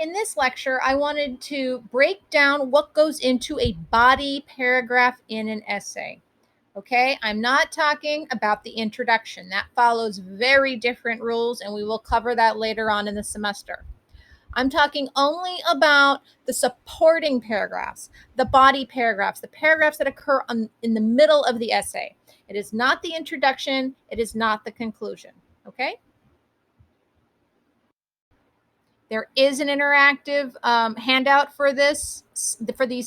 In this lecture, I wanted to break down what goes into a body paragraph in an essay. Okay, I'm not talking about the introduction. That follows very different rules, and we will cover that later on in the semester. I'm talking only about the supporting paragraphs, the body paragraphs, the paragraphs that occur in the middle of the essay. It is not the introduction, it is not the conclusion. Okay? There is an interactive handout for these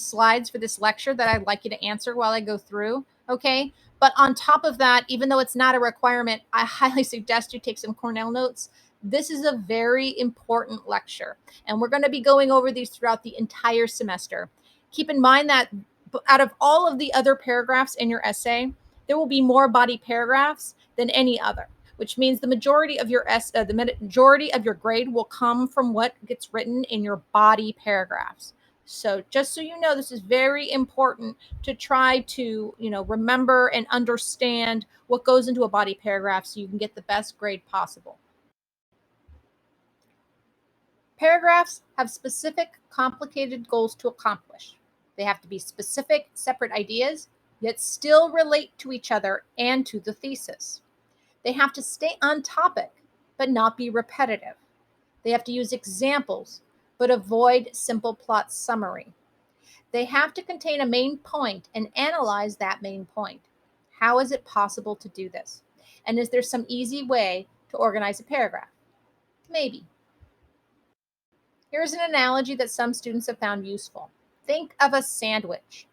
slides for this lecture that I'd like you to answer while I go through. Okay. But on top of that, even though it's not a requirement, I highly suggest you take some Cornell notes. This is a very important lecture, and we're going to be going over these throughout the entire semester. Keep in mind that out of all of the other paragraphs in your essay, there will be more body paragraphs than any other, which means the majority of your grade will come from what gets written in your body paragraphs. So just so you know, this is very important to try to, remember and understand what goes into a body paragraph so you can get the best grade possible. Paragraphs have specific, complicated goals to accomplish. They have to be specific, separate ideas, yet still relate to each other and to the thesis. They have to stay on topic, but not be repetitive. They have to use examples, but avoid simple plot summary. They have to contain a main point and analyze that main point. How is it possible to do this? And is there some easy way to organize a paragraph? Maybe. Here's an analogy that some students have found useful. Think of a sandwich.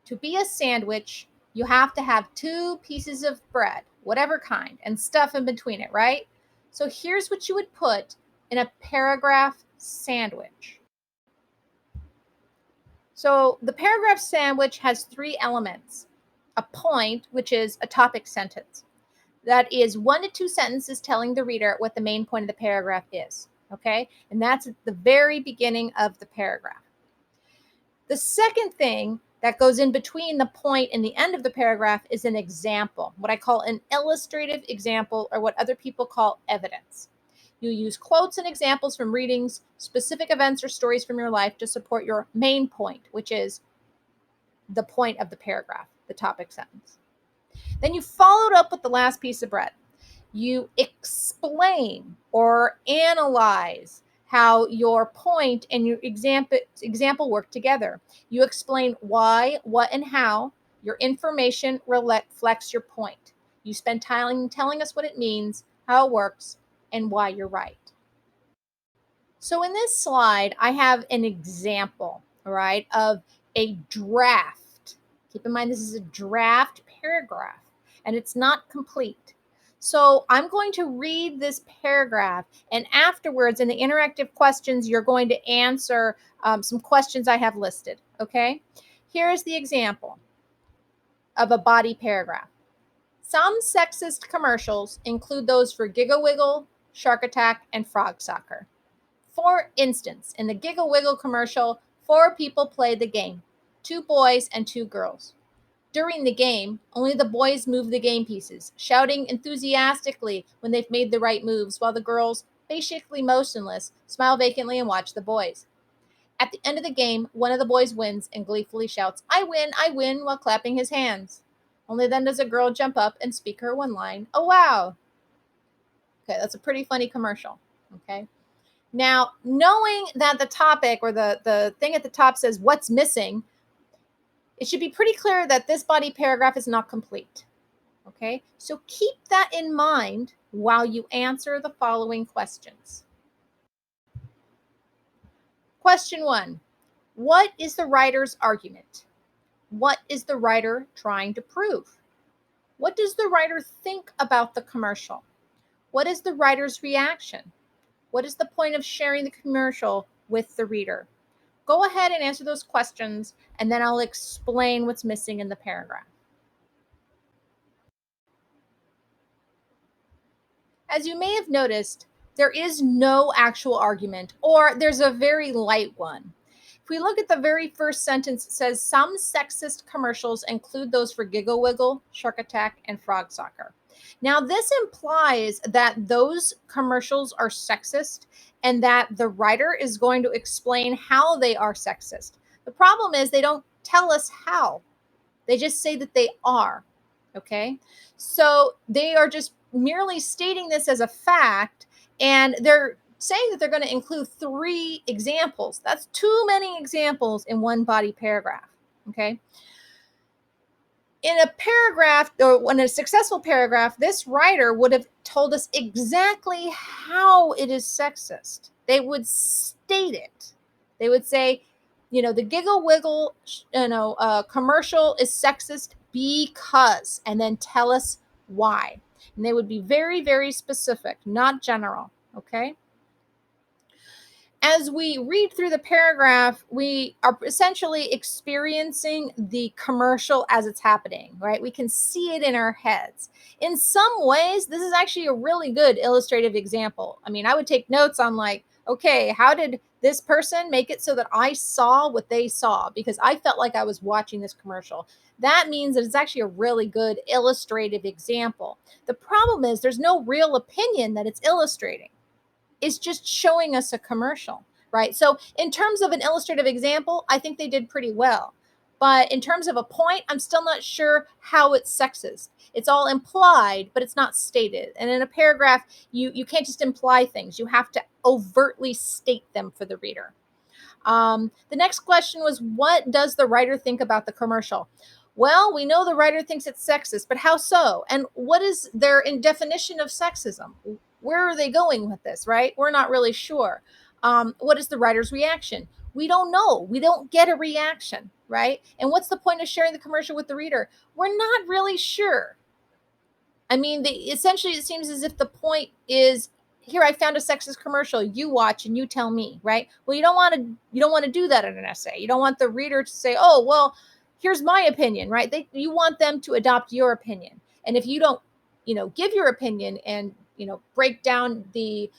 To be a sandwich, you have to have 2 pieces of bread, whatever kind, and stuff in between it, right? So here's what you would put in a paragraph sandwich. So the paragraph sandwich has 3 elements. A point, which is a topic sentence. That is 1 to 2 sentences telling the reader what the main point of the paragraph is. Okay? And that's at the very beginning of the paragraph. The second thing that goes in between the point and the end of the paragraph is an example, what I call an illustrative example, or what other people call evidence. You use quotes and examples from readings, specific events or stories from your life to support your main point, which is the point of the paragraph, the topic sentence. Then you followed up with the last piece of bread. You explain or analyze how your point and your example work together. You explain why, what, and how your information reflects your point. You spend time telling us what it means, how it works, and why you're right. So in this slide, I have an example, all right, of a draft. Keep in mind, this is a draft paragraph, and it's not complete. So I'm going to read this paragraph, and afterwards in the interactive questions, you're going to answer some questions I have listed, okay? Here's the example of a body paragraph. Some sexist commercials include those for Giggle Wiggle, Shark Attack, and Frog Soccer. For instance, in the Giggle Wiggle commercial, 4 people play the game, 2 boys and 2 girls. During the game, only the boys move the game pieces, shouting enthusiastically when they've made the right moves, while the girls, basically motionless, smile vacantly and watch the boys. At the end of the game, one of the boys wins and gleefully shouts, I win," while clapping his hands. Only then does a girl jump up and speak her one line, oh wow. Okay, that's a pretty funny commercial, okay? Now, knowing that the topic or the thing at the top says what's missing, it should be pretty clear that this body paragraph is not complete. Okay, so keep that in mind while you answer the following questions. Question 1. What is the writer's argument? What is the writer trying to prove? What does the writer think about the commercial? What is the writer's reaction? What is the point of sharing the commercial with the reader? Go ahead and answer those questions, and then I'll explain what's missing in the paragraph. As you may have noticed, there is no actual argument, or there's a very light one. If we look at the very first sentence, it says some sexist commercials include those for Giggle Wiggle, Shark Attack, and Frog Soccer. Now, this implies that those commercials are sexist and that the writer is going to explain how they are sexist. The problem is they don't tell us how. They just say that they are. Okay. So they are just merely stating this as a fact, and they're saying that they're going to include 3 examples. That's too many examples in one body paragraph. Okay. In a paragraph, or in a successful paragraph, this writer would have told us exactly how it is sexist. They would state it. They would say, the Giggle Wiggle, commercial is sexist because, and then tell us why. And they would be very, very specific, not general. Okay. As we read through the paragraph, we are essentially experiencing the commercial as it's happening, right? We can see it in our heads. In some ways, this is actually a really good illustrative example. I mean, I would take notes on, like, okay, how did this person make it so that I saw what they saw? Because I felt like I was watching this commercial. That means that it's actually a really good illustrative example. The problem is there's no real opinion that it's illustrating. Is just showing us a commercial, right? So in terms of an illustrative example, I think they did pretty well. But in terms of a point, I'm still not sure how it's sexist. It's all implied, but it's not stated. And in a paragraph, you can't just imply things. You have to overtly state them for the reader. The next question was, what does the writer think about the commercial? Well, we know the writer thinks it's sexist, but how so? And what is their definition of sexism? Where are they going with this, right? We're not really sure. What is the writer's reaction? We don't know. We don't get a reaction, right? And what's the point of sharing the commercial with the reader? We're not really sure. I mean, essentially, it seems as if the point is, here, I found a sexist commercial. You watch and you tell me, right? Well, you don't want to do that in an essay. You don't want the reader to say, "Oh, well, here's my opinion," right? You want them to adopt your opinion. And if you don't, give your opinion and break down the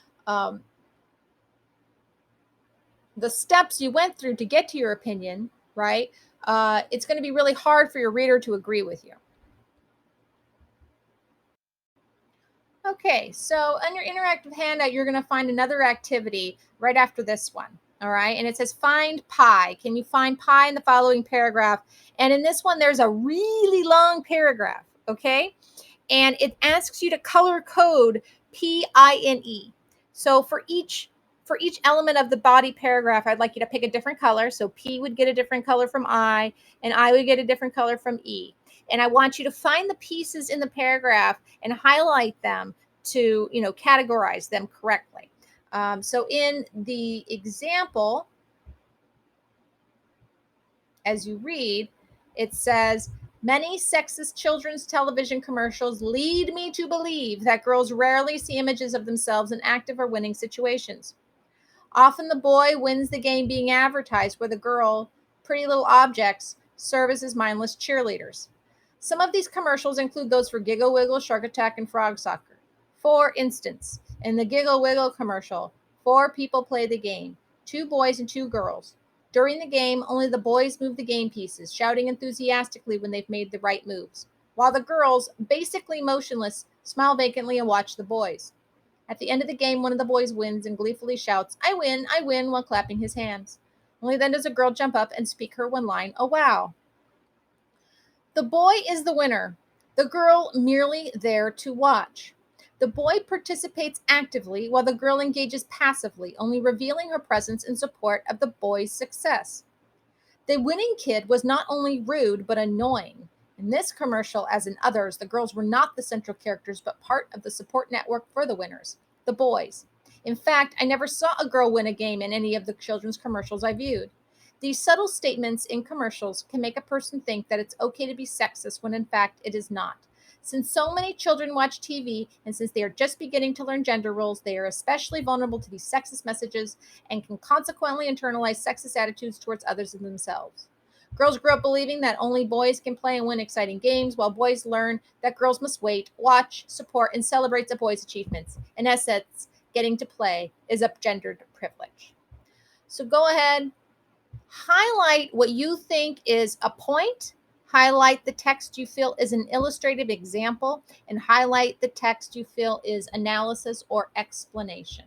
steps you went through to get to your opinion, right? It's going to be really hard for your reader to agree with you. Okay, so on your interactive handout, you're going to find another activity right after this one. All right, and it says find pi. Can you find pi in the following paragraph? And in this one, there's a really long paragraph. Okay, and it asks you to color code PINE. So for each element of the body paragraph, I'd like you to pick a different color. So P would get a different color from I, and I would get a different color from E. And I want you to find the pieces in the paragraph and highlight them to, categorize them correctly. So in the example, as you read, it says, many sexist children's television commercials lead me to believe that girls rarely see images of themselves in active or winning situations. Often the boy wins the game being advertised, where the girl, pretty little objects, serve as mindless cheerleaders. Some of these commercials include those for Giggle Wiggle, Shark Attack, and Frog Soccer. For instance, in the Giggle Wiggle commercial, 4 people play the game, 2 boys and 2 girls. During the game, only the boys move the game pieces, shouting enthusiastically when they've made the right moves, while the girls, basically motionless, smile vacantly and watch the boys. At the end of the game, one of the boys wins and gleefully shouts, I win," while clapping his hands. Only then does a girl jump up and speak her one line, "Oh, wow." The boy is the winner, the girl merely there to watch. The boy participates actively while the girl engages passively, only revealing her presence in support of the boy's success. The winning kid was not only rude but annoying. In this commercial, as in others, the girls were not the central characters but part of the support network for the winners, the boys. In fact, I never saw a girl win a game in any of the children's commercials I viewed. These subtle statements in commercials can make a person think that it's okay to be sexist when in fact it is not. Since so many children watch TV and since they are just beginning to learn gender roles, they are especially vulnerable to these sexist messages and can consequently internalize sexist attitudes towards others and themselves. Girls grow up believing that only boys can play and win exciting games, while boys learn that girls must wait, watch, support, and celebrate the boys' achievements. In essence, getting to play is a gendered privilege. So go ahead, highlight what you think is a point, highlight the text you feel is an illustrative example, and highlight the text you feel is analysis or explanation.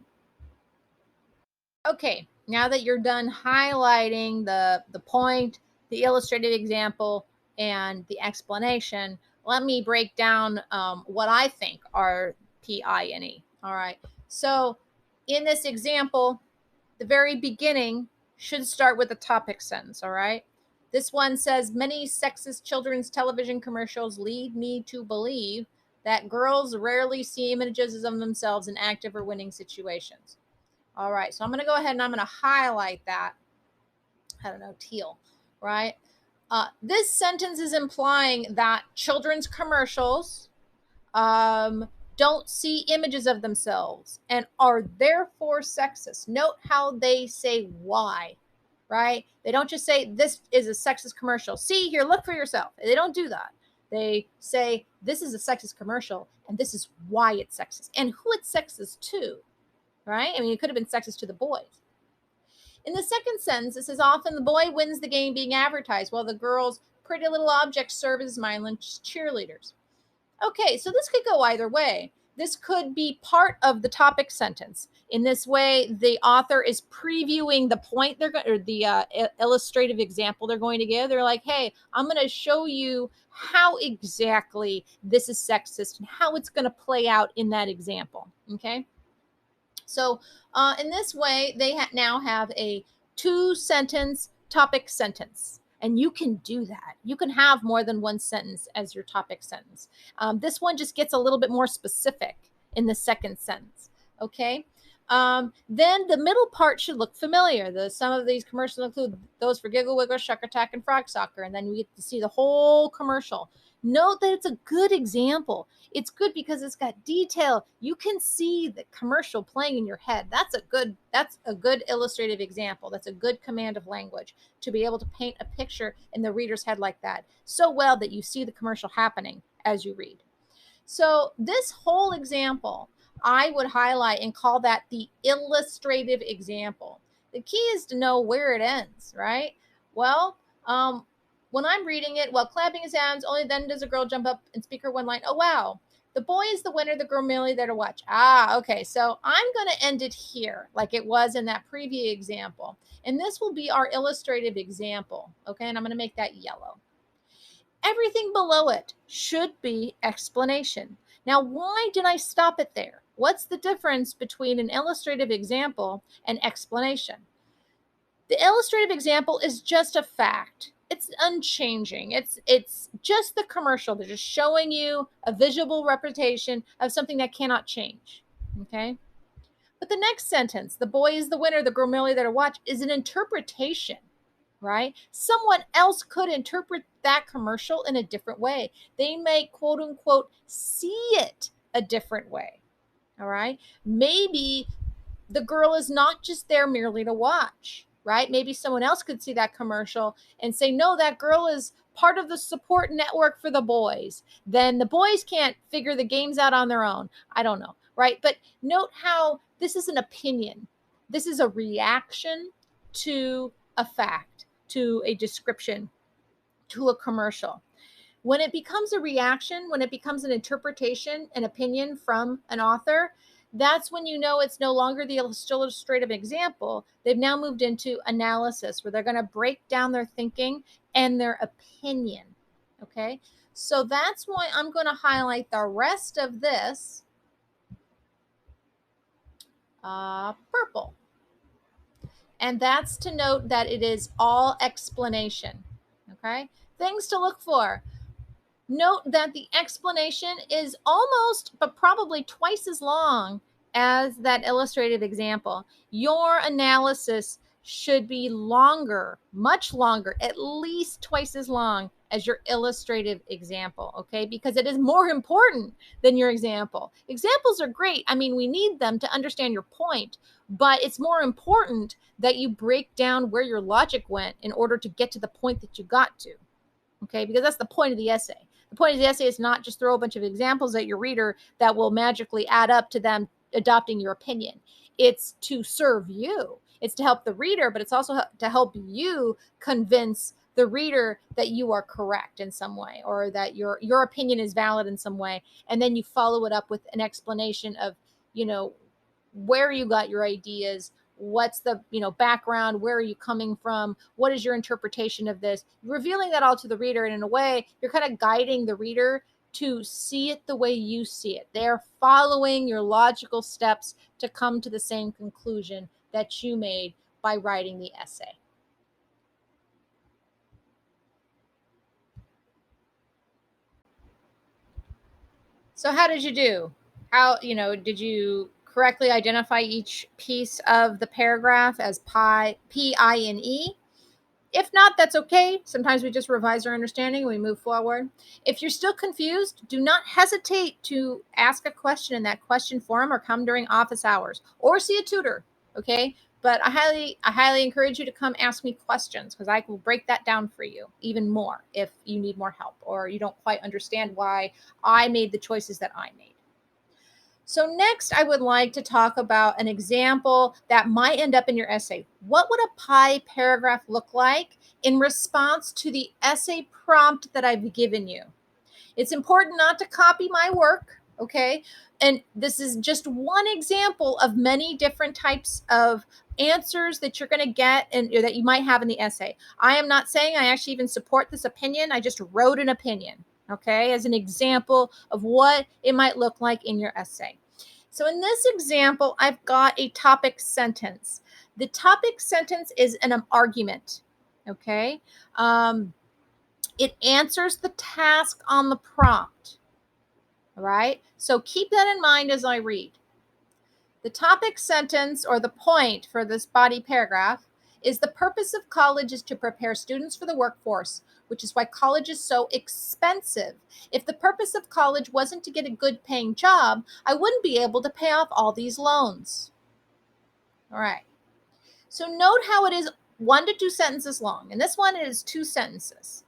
Okay, now that you're done highlighting the point, the illustrative example, and the explanation, let me break down what I think are PINE. All right. So in this example, the very beginning should start with a topic sentence. All right. This one says, many sexist children's television commercials lead me to believe that girls rarely see images of themselves in active or winning situations. All right, so I'm going to go ahead and I'm going to highlight that. I don't know, teal, right? This sentence is implying that children's commercials don't see images of themselves and are therefore sexist. Note how they say why, right? They don't just say this is a sexist commercial. See here, look for yourself. They don't do that. They say this is a sexist commercial and this is why it's sexist and who it's sexist to, right? I mean, it could have been sexist to the boys. In the second sentence, it says often the boy wins the game being advertised while the girls' pretty little objects serve as mindless cheerleaders. Okay, so this could go either way. This could be part of the topic sentence. In this way, the author is previewing the point they're going, or the illustrative example they're going to give. They're like, "Hey, I'm going to show you how exactly this is sexist and how it's going to play out in that example." Okay. So in this way, they now have a 2-sentence topic sentence. And you can do that. You can have more than one sentence as your topic sentence. This one just gets a little bit more specific in the second sentence. Okay. Then the middle part should look familiar. Some of these commercials include those for Giggle Wiggle, Shuck Attack, and Frog Soccer. And then we get to see the whole commercial. Note that it's a good example. It's good because it's got detail. You can see the commercial playing in your head. That's a good illustrative example. That's a good command of language to be able to paint a picture in the reader's head like that so well that you see the commercial happening as you read. So this whole example, I would highlight and call that the illustrative example. The key is to know where it ends, right? Well, when I'm reading it, while clapping his hands, only then does a girl jump up and speak her one line. Oh, wow. The boy is the winner, the girl merely there to watch. Ah, okay. So I'm going to end it here like it was in that previous example. And this will be our illustrative example. Okay. And I'm going to make that yellow. Everything below it should be explanation. Now, why did I stop it there? What's the difference between an illustrative example and explanation? The illustrative example is just a fact. It's unchanging. It's just the commercial. They're just showing you a visual representation of something that cannot change. Okay? But the next sentence, the boy is the winner, the girl merely there to watch, is an interpretation, right? Someone else could interpret that commercial in a different way. They may, quote unquote, see it a different way. All right? Maybe the girl is not just there merely to watch, right? Maybe someone else could see that commercial and say, no, that girl is part of the support network for the boys. Then the boys can't figure the games out on their own. I don't know, right? But note how this is an opinion. This is a reaction to a fact, to a description, to a commercial. When it becomes a reaction, when it becomes an interpretation, an opinion from an author, that's when you know it's no longer the illustrative example. They've now moved into analysis where they're going to break down their thinking and their opinion. Okay, so that's why I'm going to highlight the rest of this purple. And that's to note that it is all explanation. Okay, things to look for. Note that the explanation is almost, but probably twice as long as that illustrative example. Your analysis should be longer, much longer, at least twice as long as your illustrative example, okay? Because it is more important than your example. Examples are great. I mean, we need them to understand your point, but it's more important that you break down where your logic went in order to get to the point that you got to, okay? Because that's the point of the essay. The point of the essay is not just throw a bunch of examples at your reader that will magically add up to them adopting your opinion. It's to serve you. It's to help the reader, but it's also to help you convince the reader that you are correct in some way, or that your opinion is valid in some way, and then you follow it up with an explanation of, where you got your ideas, what's the background, where are you coming from, what is your interpretation of this, revealing that all to the reader. And in a way, you're kind of guiding the reader to see it the way you see it. They're following your logical steps to come to the same conclusion that you made by writing the essay. So how did you do? How, did you correctly identify each piece of the paragraph as P-I-N-E? If not, that's okay. Sometimes we just revise our understanding and we move forward. If you're still confused, do not hesitate to ask a question in that question forum, or come during office hours, or see a tutor. Okay. But I highly encourage you to come ask me questions, because I will break that down for you even more if you need more help, or you don't quite understand why I made the choices that I made. So next, I would like to talk about an example that might end up in your essay. What would a pie paragraph look like in response to the essay prompt that I've given you? It's important not to copy my work, okay? And this is just one example of many different types of answers that you're going to get and that you might have in the essay. I am not saying I actually even support this opinion. I just wrote an opinion, okay, as an example of what it might look like in your essay. So in this example, I've got a topic sentence. The topic sentence is an argument, okay? It answers the task on the prompt, all right? So keep that in mind as I read. The topic sentence, or the point for this body paragraph, is the purpose of college is to prepare students for the workforce, which is why college is so expensive. If the purpose of college wasn't to get a good paying job, I wouldn't be able to pay off all these loans. All right. So note how it is 1 to 2 sentences long. And this one is 2 sentences.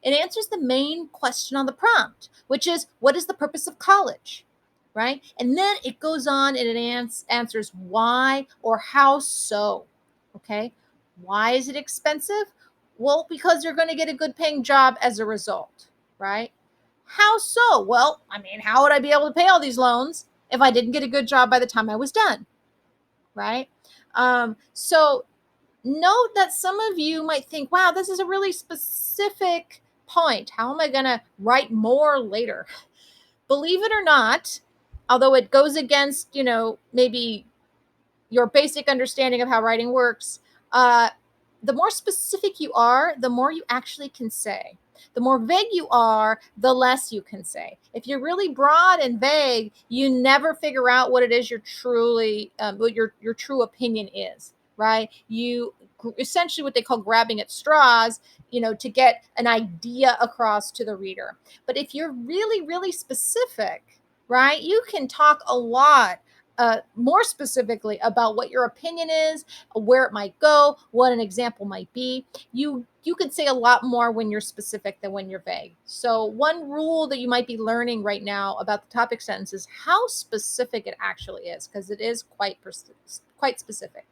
It answers the main question on the prompt, which is, what is the purpose of college? Right? And then it goes on and it answers why or how so. Okay? Why is it expensive? Well, because you're going to get a good paying job as a result, right? How so? Well, how would I be able to pay all these loans if I didn't get a good job by the time I was done, right? So note that some of you might think, wow, this is a really specific point. How am I going to write more later? Believe it or not, although it goes against, maybe your basic understanding of how writing works, the more specific you are, the more you actually can say. The more vague you are, the less you can say. If you're really broad and vague, you never figure out what it is you're truly, what your true opinion is, right? You essentially what they call grabbing at straws, to get an idea across to the reader. But if you're really, really specific, right, you can talk a lot more specifically about what your opinion is, where it might go, what an example might be. You can say a lot more when you're specific than when you're vague. So one rule that you might be learning right now about the topic sentence is how specific it actually is, because it is quite specific.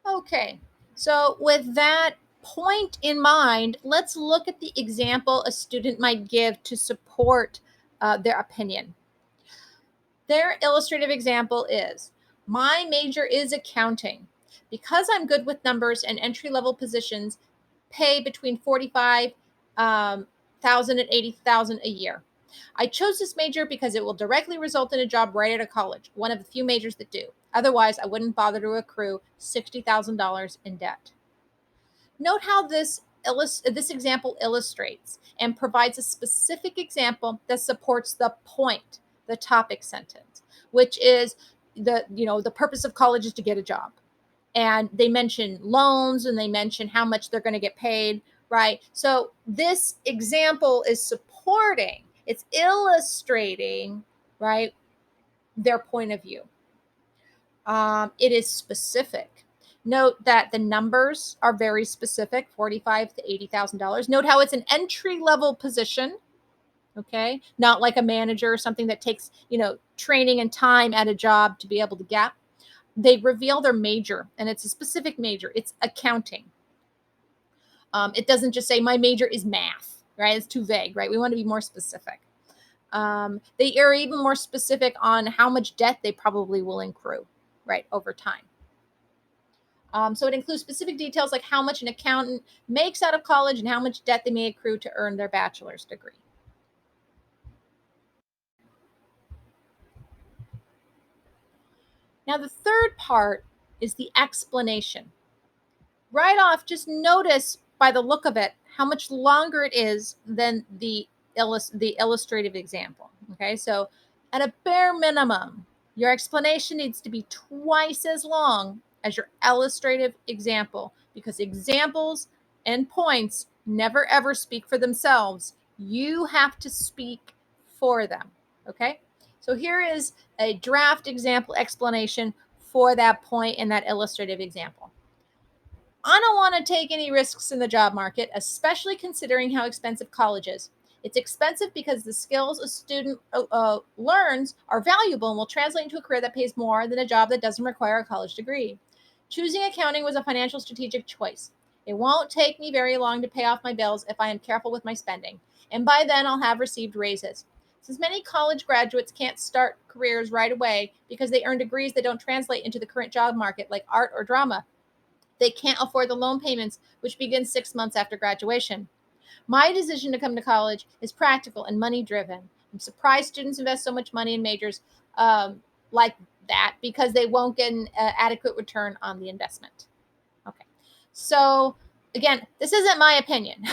Okay, so with that point in mind, let's look at the example a student might give to support their opinion. Their illustrative example is, my major is accounting. Because I'm good with numbers, and entry-level positions pay between 45,000 and 80,000 a year. I chose this major because it will directly result in a job right out of college, one of the few majors that do. Otherwise, I wouldn't bother to accrue $60,000 in debt. Note how this example illustrates and provides a specific example that supports the point, the topic sentence, which is the purpose of college is to get a job. And they mention loans and they mention how much they're going to get paid, right? So this example is supporting, it's illustrating, right, their point of view. It is specific. Note that the numbers are very specific, $45,000 to $80,000. Note how it's an entry-level position, okay? Not like a manager or something that takes, training and time at a job to be able to get. They reveal their major, and it's a specific major. It's accounting. It doesn't just say my major is math, right? It's too vague, right? We want to be more specific. They are even more specific on how much debt they probably will accrue, right, over time. So it includes specific details like how much an accountant makes out of college and how much debt they may accrue to earn their bachelor's degree. Now, the third part is the explanation. Right off, just notice by the look of it how much longer it is than the illustrative example. Okay, so at a bare minimum, your explanation needs to be twice as long as your illustrative example, because examples and points never ever speak for themselves. You have to speak for them. Okay, so here is a draft example explanation for that point in that illustrative example. I don't want to take any risks in the job market, especially considering how expensive college is. It's expensive because the skills a student learns are valuable and will translate into a career that pays more than a job that doesn't require a college degree. Choosing accounting was a financial strategic choice. It won't take me very long to pay off my bills if I am careful with my spending, and by then I'll have received raises. Since many college graduates can't start careers right away because they earn degrees that don't translate into the current job market, like art or drama, they can't afford the loan payments, which begin 6 months after graduation. My decision to come to college is practical and money driven. I'm surprised students invest so much money in majors like that because they won't get an adequate return on the investment. Okay. So, again, this isn't my opinion.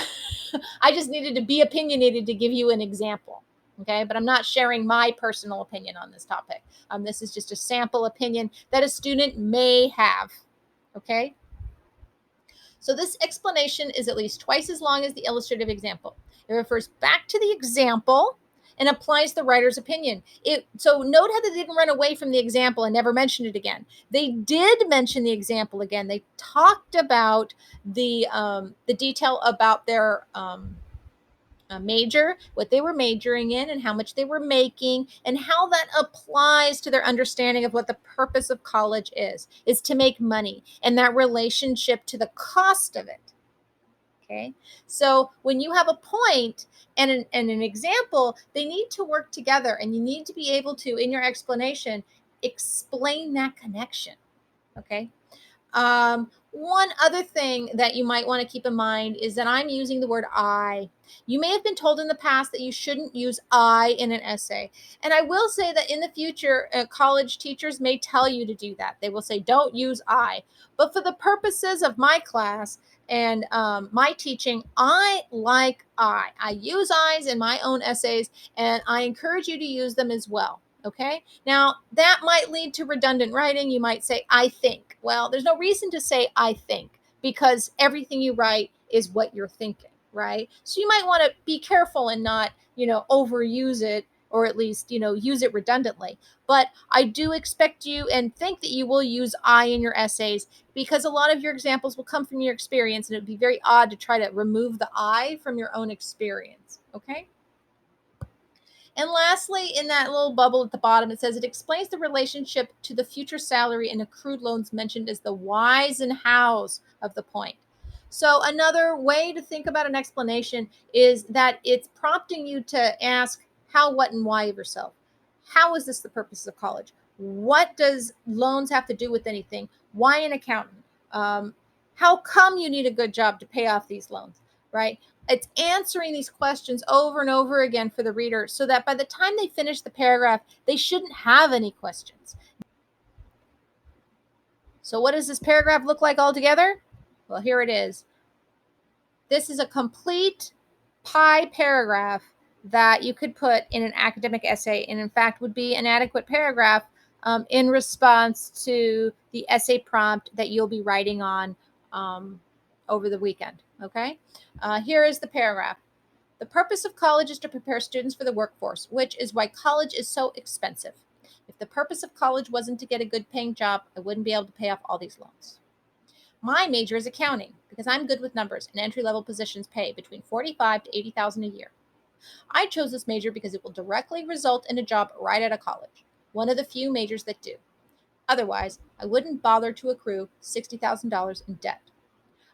I just needed to be opinionated to give you an example. Okay. But I'm not sharing my personal opinion on this topic. This is just a sample opinion that a student may have. Okay. So this explanation is at least twice as long as the illustrative example. It refers back to the example and applies the writer's opinion. So note how they didn't run away from the example and never mentioned it again. They did mention the example again. They talked about the detail about their major, what they were majoring in, and how much they were making, and how that applies to their understanding of what the purpose of college is to make money, and that relationship to the cost of it. Okay, so when you have a point and an example, they need to work together, and you need to be able to, in your explanation, explain that connection. Okay. One other thing that you might want to keep in mind is that I'm using the word I. You may have been told in the past that you shouldn't use I in an essay. And I will say that in the future, college teachers may tell you to do that. They will say, don't use I. But for the purposes of my class and my teaching, I like I. I use I's in my own essays, and I encourage you to use them as well. Okay. Now, that might lead to redundant writing. You might say, I think. Well, there's no reason to say, I think, because everything you write is what you're thinking, right? So you might want to be careful and not, overuse it, or at least, use it redundantly. But I do expect you and think that you will use I in your essays, because a lot of your examples will come from your experience, and it would be very odd to try to remove the I from your own experience. Okay. And lastly, in that little bubble at the bottom, it says it explains the relationship to the future salary and accrued loans mentioned as the whys and hows of the point. So, another way to think about an explanation is that it's prompting you to ask how, what, and why of yourself. How is this the purpose of college? What does loans have to do with anything? Why an accountant? How come you need a good job to pay off these loans, right? It's answering these questions over and over again for the reader so that by the time they finish the paragraph, they shouldn't have any questions. So, what does this paragraph look like altogether? Well, here it is. This is a complete pie paragraph that you could put in an academic essay, and in fact would be an adequate paragraph in response to the essay prompt that you'll be writing on over the weekend. Okay, here is the paragraph. The purpose of college is to prepare students for the workforce, which is why college is so expensive. If the purpose of college wasn't to get a good paying job, I wouldn't be able to pay off all these loans. My major is accounting because I'm good with numbers, and entry level positions pay between $45,000 to $80,000 a year. I chose this major because it will directly result in a job right out of college, one of the few majors that do. Otherwise, I wouldn't bother to accrue $60,000 in debt.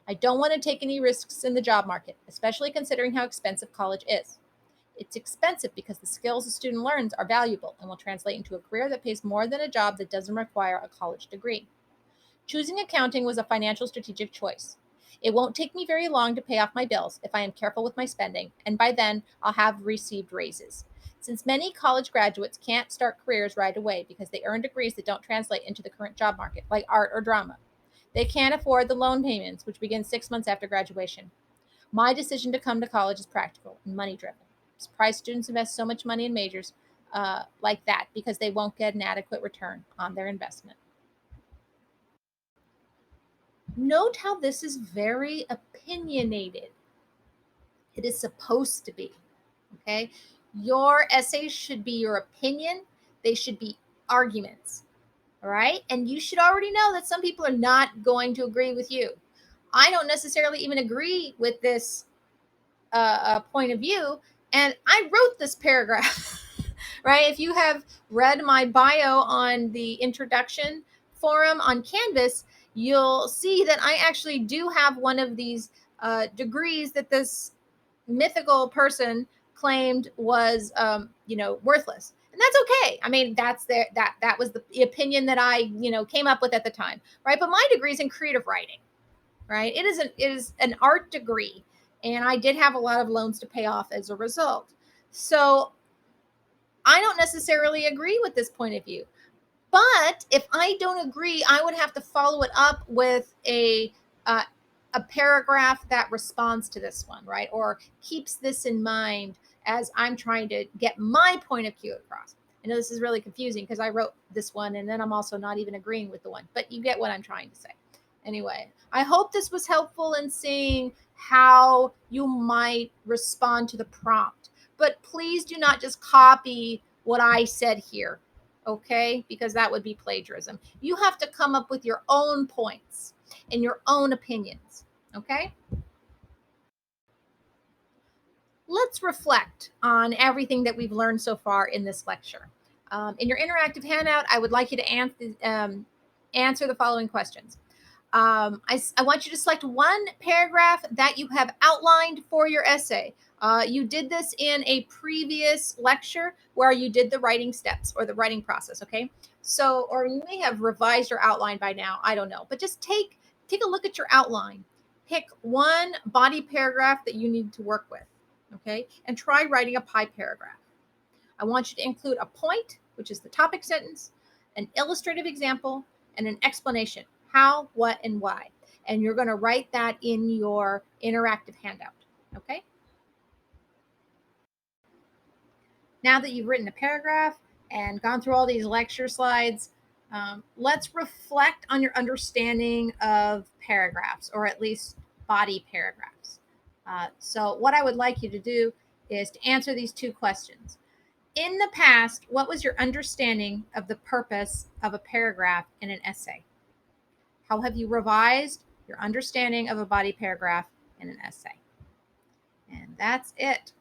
I don't want to take any risks in the job market, especially considering how expensive college is. It's expensive because the skills a student learns are valuable and will translate into a career that pays more than a job that doesn't require a college degree. Choosing accounting was a financial strategic choice. It won't take me very long to pay off my bills if I am careful with my spending, and by then I'll have received raises. Since many college graduates can't start careers right away because they earn degrees that don't translate into the current job market, like art or drama, they can't afford the loan payments, which begin 6 months after graduation. My decision to come to college is practical and money driven. I'm surprised students invest so much money in majors like that because they won't get an adequate return on their investment. Note how this is very opinionated. It is supposed to be. Okay. Your essays should be your opinion, they should be arguments. All right. And you should already know that some people are not going to agree with you. I don't necessarily even agree with this point of view. And I wrote this paragraph, right? If you have read my bio on the introduction forum on Canvas, you'll see that I actually do have one of these degrees that this mythical person claimed was, worthless. And that's okay. I mean, that was the opinion that I, came up with at the time, right? But my degree is in creative writing, right? It is an art degree, and I did have a lot of loans to pay off as a result. So I don't necessarily agree with this point of view. But if I don't agree, I would have to follow it up with uh, a paragraph that responds to this one, right? Or keeps this in mind as I'm trying to get my point of view across. I know this is really confusing because I wrote this one and then I'm also not even agreeing with the one, but you get what I'm trying to say. Anyway, I hope this was helpful in seeing how you might respond to the prompt. But please do not just copy what I said here, okay? Because that would be plagiarism. You have to come up with your own points and your own opinions, okay? Let's reflect on everything that we've learned so far in this lecture. In your interactive handout, I would like you to answer the following questions. I want you to select one paragraph that you have outlined for your essay. You did this in a previous lecture where you did the writing steps or the writing process, okay? So, or you may have revised your outline by now, I don't know, but just take a look at your outline. Pick one body paragraph that you need to work with, okay? And try writing a pie paragraph. I want you to include a point, which is the topic sentence, an illustrative example, and an explanation how, what, and why. And you're going to write that in your interactive handout. Okay? Now that you've written a paragraph and gone through all these lecture slides, let's reflect on your understanding of paragraphs, or at least body paragraphs. So, what I would like you to do is to answer these two questions. In the past, what was your understanding of the purpose of a paragraph in an essay? How have you revised your understanding of a body paragraph in an essay? And that's it.